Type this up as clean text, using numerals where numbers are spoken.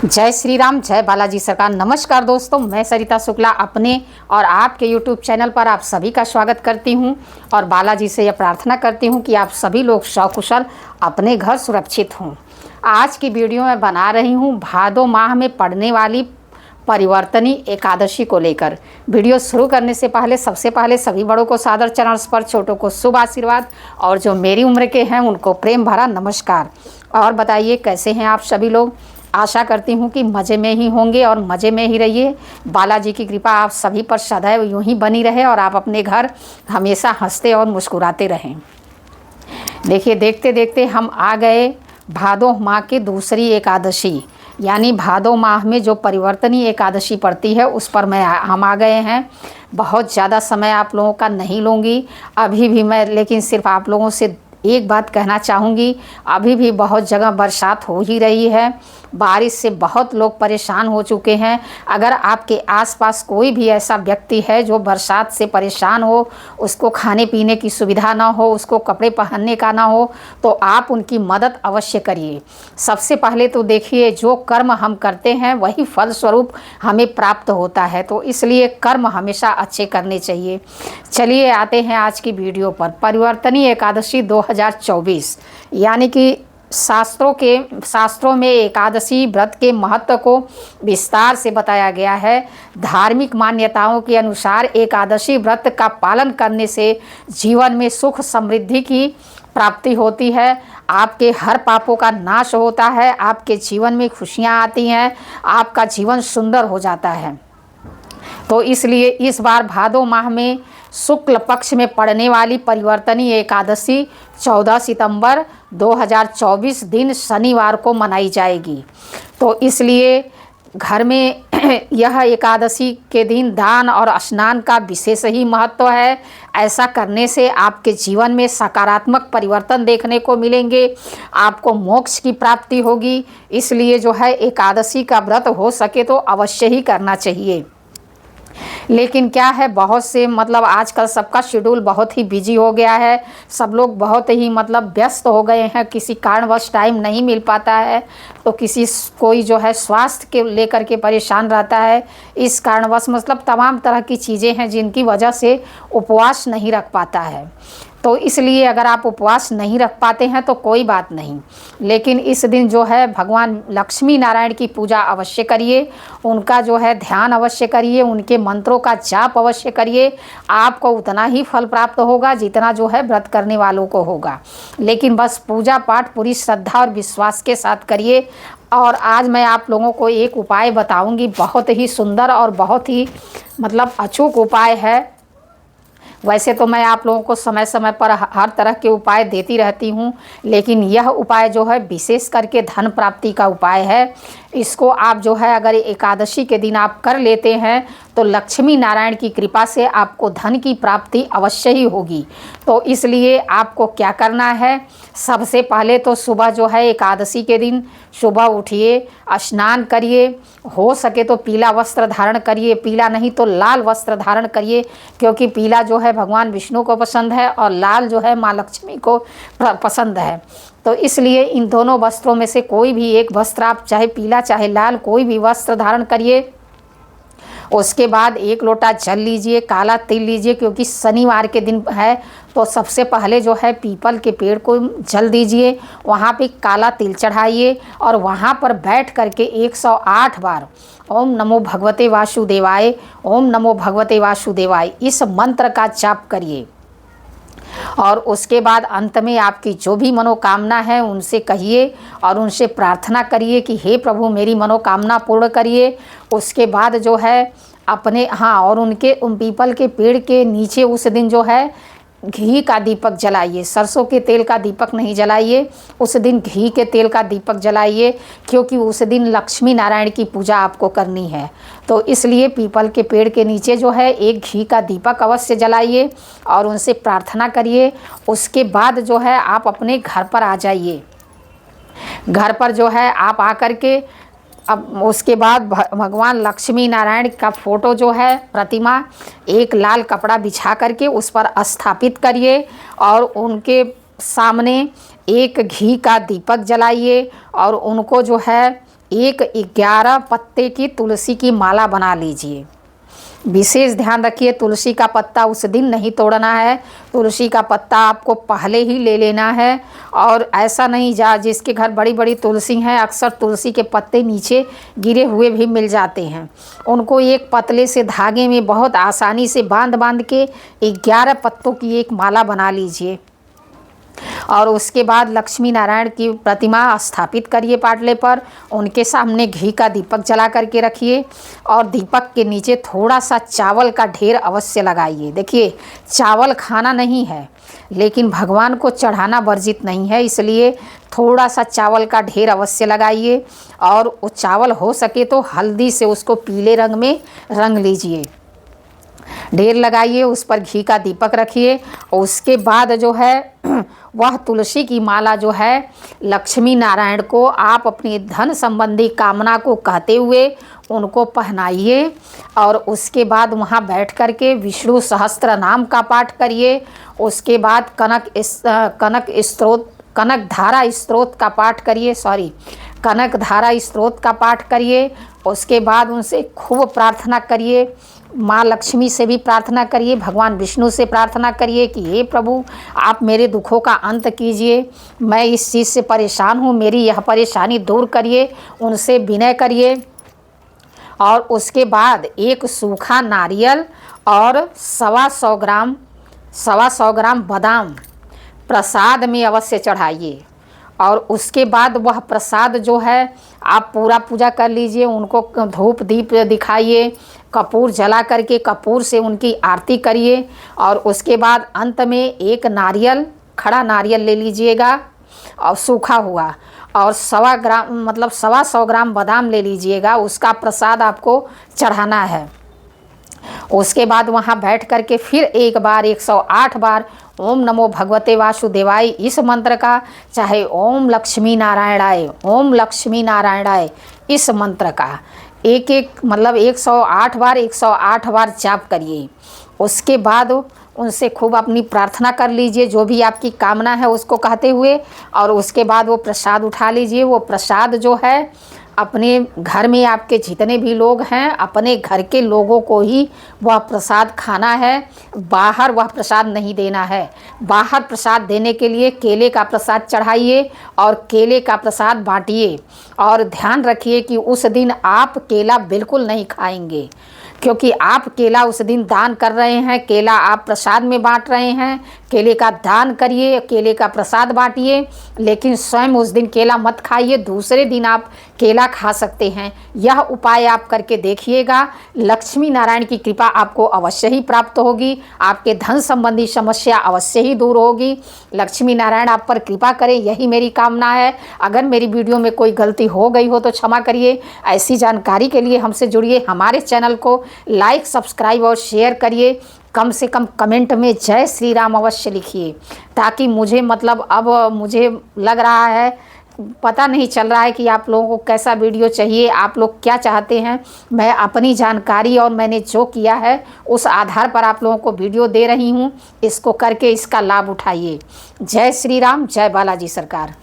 जय श्री राम, जय बालाजी सरकार। नमस्कार दोस्तों, मैं सरिता शुक्ला अपने और आपके YouTube चैनल पर आप सभी का स्वागत करती हूं और बालाजी से यह प्रार्थना करती हूं कि आप सभी लोग सकुशल अपने घर सुरक्षित हों। आज की वीडियो में बना रही हूं भादो माह में पड़ने वाली परिवर्तनी एकादशी को लेकर। वीडियो शुरू करने से पहले सबसे पहले सभी बड़ों को सादर चरण स्पर्श, छोटों को शुभ आशीर्वाद और जो मेरी उम्र के हैं उनको प्रेम भरा नमस्कार। और बताइए कैसे हैं आप सभी लोग। आशा करती हूँ कि मज़े में ही होंगे और मज़े में ही रहिए। बालाजी की कृपा आप सभी पर सदैव यूं ही बनी रहे और आप अपने घर हमेशा हंसते और मुस्कुराते रहें। देखिए, देखते देखते हम आ गए भादो माह की दूसरी एकादशी, यानी भादो माह में जो परिवर्तनी एकादशी पड़ती है उस पर हम आ गए हैं। बहुत ज़्यादा समय आप लोगों का नहीं लूँगी अभी भी मैं, लेकिन सिर्फ आप लोगों से एक बात कहना चाहूँगी। अभी भी बहुत जगह बरसात हो ही रही है, बारिश से बहुत लोग परेशान हो चुके हैं। अगर आपके आसपास कोई भी ऐसा व्यक्ति है जो बरसात से परेशान हो, उसको खाने पीने की सुविधा ना हो, उसको कपड़े पहनने का ना हो, तो आप उनकी मदद अवश्य करिए। सबसे पहले तो देखिए, जो कर्म हम करते हैं वही फल स्वरूप हमें प्राप्त होता है, तो इसलिए कर्म हमेशा अच्छे करने चाहिए। चलिए आते हैं आज की वीडियो पर। परिवर्तनी एकादशी 2024, यानी कि शास्त्रों में एकादशी व्रत के महत्व को विस्तार से बताया गया है। धार्मिक मान्यताओं के अनुसार एकादशी व्रत का पालन करने से जीवन में सुख समृद्धि की प्राप्ति होती है, आपके हर पापों का नाश होता है, आपके जीवन में खुशियां आती हैं, आपका जीवन सुंदर हो जाता है। तो इसलिए इस बार भादो माह में शुक्ल पक्ष में पड़ने वाली परिवर्तनी एकादशी 14 सितंबर 2024 दिन शनिवार को मनाई जाएगी। तो इसलिए घर में यह एकादशी के दिन दान और स्नान का विशेष ही महत्व है। ऐसा करने से आपके जीवन में सकारात्मक परिवर्तन देखने को मिलेंगे, आपको मोक्ष की प्राप्ति होगी। इसलिए जो है एकादशी का व्रत हो सके तो अवश्य ही करना चाहिए। लेकिन क्या है, बहुत से आजकल सबका शेड्यूल बहुत ही बिजी हो गया है, सब लोग बहुत ही व्यस्त हो गए हैं, किसी कारणवश टाइम नहीं मिल पाता है, तो कोई जो है स्वास्थ्य के लेकर के परेशान रहता है। इस कारणवश तमाम तरह की चीज़ें हैं जिनकी वजह से उपवास नहीं रख पाता है। तो इसलिए अगर आप उपवास नहीं रख पाते हैं तो कोई बात नहीं, लेकिन इस दिन जो है भगवान लक्ष्मी नारायण की पूजा अवश्य करिए, उनका जो है ध्यान अवश्य करिए, उनके मंत्रों का जाप अवश्य करिए। आपको उतना ही फल प्राप्त होगा जितना जो है व्रत करने वालों को होगा, लेकिन बस पूजा पाठ पूरी श्रद्धा और विश्वास के साथ करिए। और आज मैं आप लोगों को एक उपाय बताऊंगी, बहुत ही सुंदर और बहुत ही अचूक उपाय है। वैसे तो मैं आप लोगों को समय समय पर हर तरह के उपाय देती रहती हूँ, लेकिन यह उपाय जो है विशेष करके धन प्राप्ति का उपाय है। इसको आप जो है अगर एकादशी के दिन आप कर लेते हैं तो लक्ष्मी नारायण की कृपा से आपको धन की प्राप्ति अवश्य ही होगी। तो इसलिए आपको क्या करना है, सबसे पहले तो सुबह जो है एकादशी के दिन सुबह उठिए, स्नान करिए, हो सके तो पीला वस्त्र धारण करिए, पीला नहीं तो लाल वस्त्र धारण करिए, क्योंकि पीला जो है भगवान विष्णु को पसंद है और लाल जो है माँ लक्ष्मी को पसंद है। तो इसलिए इन दोनों वस्त्रों में से कोई भी एक वस्त्र आप, चाहे पीला चाहे लाल, कोई भी वस्त्र धारण करिए। उसके बाद 1 लोटा जल लीजिए, काला तिल लीजिए, क्योंकि शनिवार के दिन है। तो सबसे पहले जो है पीपल के पेड़ को जल दीजिए, वहाँ पे काला तिल चढ़ाइए और वहाँ पर बैठ करके 108 बार ओम नमो भगवते वासुदेवाय, ओम नमो भगवते वासुदेवाय इस मंत्र का जाप करिए। और उसके बाद अंत में आपकी जो भी मनोकामना है उनसे कहिए और उनसे प्रार्थना करिए कि हे प्रभु मेरी मनोकामना पूर्ण करिए। उसके बाद जो है और उन पीपल के पेड़ के नीचे उस दिन जो है घी का दीपक जलाइए, सरसों के तेल का दीपक नहीं जलाइए, उस दिन घी के तेल का दीपक जलाइए, क्योंकि उस दिन लक्ष्मी नारायण की पूजा आपको करनी है। तो इसलिए पीपल के पेड़ के नीचे जो है एक घी का दीपक अवश्य जलाइए और उनसे प्रार्थना करिए। उसके बाद जो है आप अपने घर पर आ जाइए। घर पर जो है आप आकर के अब उसके बाद भगवान लक्ष्मी नारायण का फोटो जो है प्रतिमा एक लाल कपड़ा बिछा करके उस पर स्थापित करिए और उनके सामने एक घी का दीपक जलाइए और उनको जो है एक 11 पत्ते की तुलसी की माला बना लीजिए। विशेष ध्यान रखिए, तुलसी का पत्ता उस दिन नहीं तोड़ना है, तुलसी का पत्ता आपको पहले ही ले लेना है। और ऐसा नहीं जिसके घर बड़ी बड़ी तुलसी हैं, अक्सर तुलसी के पत्ते नीचे गिरे हुए भी मिल जाते हैं, उनको एक पतले से धागे में बहुत आसानी से बांध बांध के 11 पत्तों की एक माला बना लीजिए। और उसके बाद लक्ष्मी नारायण की प्रतिमा स्थापित करिए पाटले पर, उनके सामने घी का दीपक जला करके रखिए और दीपक के नीचे थोड़ा सा चावल का ढेर अवश्य लगाइए। देखिए, चावल खाना नहीं है लेकिन भगवान को चढ़ाना वर्जित नहीं है, इसलिए थोड़ा सा चावल का ढेर अवश्य लगाइए। और वो चावल हो सके तो हल्दी से उसको पीले रंग में रंग लीजिए, ढेर लगाइए, उस पर घी का दीपक रखिए। और उसके बाद जो है वह तुलसी की माला जो है लक्ष्मी नारायण को आप अपनी धन संबंधी कामना को कहते हुए उनको पहनाइए। और उसके बाद वहाँ बैठ कर के विष्णु सहस्त्र नाम का पाठ करिए। उसके बाद कनकधारा स्त्रोत का पाठ करिए, कनकधारा स्त्रोत का पाठ करिए। उसके बाद उनसे खूब प्रार्थना करिए, माँ लक्ष्मी से भी प्रार्थना करिए, भगवान विष्णु से प्रार्थना करिए कि हे प्रभु, आप मेरे दुखों का अंत कीजिए, मैं इस चीज़ से परेशान हूँ, मेरी यह परेशानी दूर करिए, उनसे विनय करिए। और उसके बाद एक सूखा नारियल और 125 ग्राम बादाम प्रसाद में अवश्य चढ़ाइए। और उसके बाद वह प्रसाद जो है आप पूरा पूजा कर लीजिए, उनको धूप दीप दिखाइए, कपूर जला करके कपूर से उनकी आरती करिए। और उसके बाद अंत में एक नारियल, खड़ा नारियल ले लीजिएगा और सूखा हुआ, और 125 ग्राम बादाम ले लीजिएगा, उसका प्रसाद आपको चढ़ाना है। उसके बाद वहाँ बैठ करके फिर एक बार 108 बार ओम नमो भगवते वासुदेवाय इस मंत्र का, चाहे ओम लक्ष्मी नारायणाय, ओम लक्ष्मी नारायणाय इस मंत्र का 108 बार जाप करिए। उसके बाद उनसे खूब अपनी प्रार्थना कर लीजिए, जो भी आपकी कामना है उसको कहते हुए। और उसके बाद वो प्रसाद उठा लीजिए। वो प्रसाद जो है अपने घर में आपके जितने भी लोग हैं, अपने घर के लोगों को ही वह प्रसाद खाना है, बाहर वह प्रसाद नहीं देना है। बाहर प्रसाद देने के लिए केले का प्रसाद चढ़ाइए और केले का प्रसाद बांटिए। और ध्यान रखिए कि उस दिन आप केला बिल्कुल नहीं खाएंगे, क्योंकि आप केला उस दिन दान कर रहे हैं, केला आप प्रसाद में बांट रहे हैं। केले का दान करिए, केले का प्रसाद बांटिए, लेकिन स्वयं उस दिन केला मत खाइए, दूसरे दिन आप केला खा सकते हैं। यह उपाय आप करके देखिएगा, लक्ष्मी नारायण की कृपा आपको अवश्य ही प्राप्त होगी, आपके धन संबंधी समस्या अवश्य ही दूर होगी। लक्ष्मी नारायण आप पर कृपा करें, यही मेरी कामना है। अगर मेरी वीडियो में कोई गलती हो गई हो तो क्षमा करिए। ऐसी जानकारी के लिए हमसे जुड़िए, हमारे चैनल को लाइक, सब्सक्राइब और शेयर करिए। कम से कम कमेंट में जय श्री राम अवश्य लिखिए, ताकि मुझे अब मुझे लग रहा है, पता नहीं चल रहा है कि आप लोगों को कैसा वीडियो चाहिए, आप लोग क्या चाहते हैं। मैं अपनी जानकारी और मैंने जो किया है उस आधार पर आप लोगों को वीडियो दे रही हूँ। इसको करके इसका लाभ उठाइए। जय श्री राम, जय बालाजी सरकार।